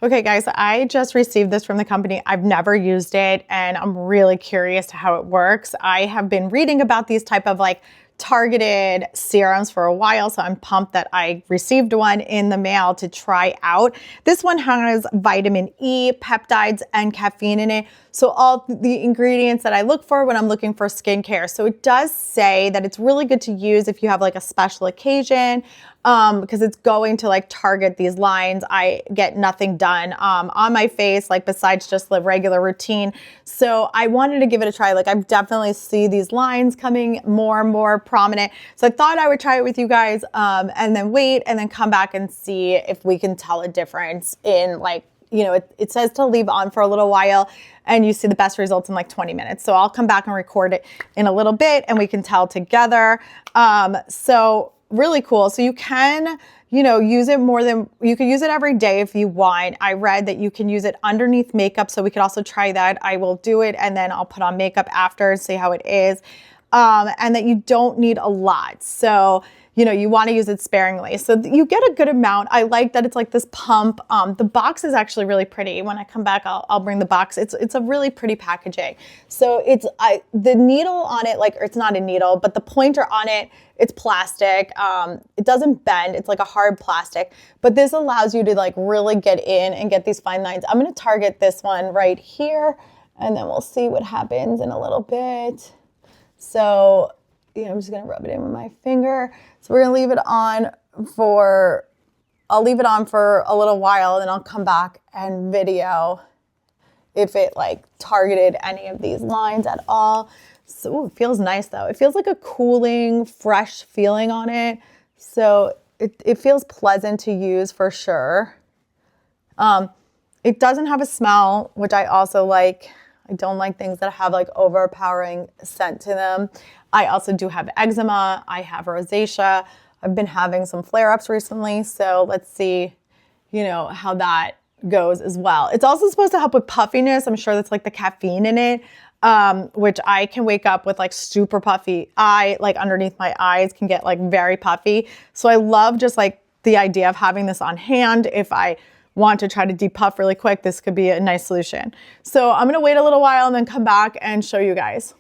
Okay guys, I just received this from the company. I've never used it and I'm really curious to how it works. I have been reading about these type of like targeted serums for a while, so I'm pumped that I received one in the mail to try out. This one has vitamin E, peptides, and caffeine in it. So all the ingredients that I look for when I'm looking for skincare. So it does say that it's really good to use if you have like a special occasion, because it's going to like target these lines. I get nothing done on my face, like besides just the regular routine. So I wanted to give it a try. Like I definitely see these lines coming more and more prominent. So I thought I would try it with you guys and then wait and then come back and see if we can tell a difference in like, you know, it says to leave on for a little while and you see the best results in like 20 minutes. So I'll come back and record it in a little bit and we can tell together. So really cool. So you can, you know, use it you can use it every day if you want. I read that you can use it underneath makeup. So we could also try that. I will do it and then I'll put on makeup after and see how it is. And that you don't need a lot. So, you know, you want to use it sparingly. So you get a good amount. I like that it's like this pump. The box is actually really pretty. When I come back, I'll bring the box. It's a really pretty packaging. So the needle on it, like, or it's not a needle, but the pointer on it, it's plastic. It doesn't bend. It's like a hard plastic, but this allows you to like really get in and get these fine lines. I'm going to target this one right here and then we'll see what happens in a little bit. So, yeah, I'm just going to rub it in with my finger. So we're going to leave it on I'll leave it on for a little while, then I'll come back and video if it like targeted any of these lines at all. So ooh, it feels nice though. It feels like a cooling, fresh feeling on it. So it feels pleasant to use for sure. It doesn't have a smell, which I also like. I don't like things that have like overpowering scent to them. I also do have eczema. I have rosacea. I've been having some flare-ups recently. So let's see, you know, how that goes as well. It's also supposed to help with puffiness. I'm sure that's like the caffeine in it, which I can wake up with like super puffy eye, like underneath my eyes can get like very puffy. So I love just like the idea of having this on hand. If I want to try to depuff really quick, this could be a nice solution. So I'm gonna wait a little while and then come back and show you guys.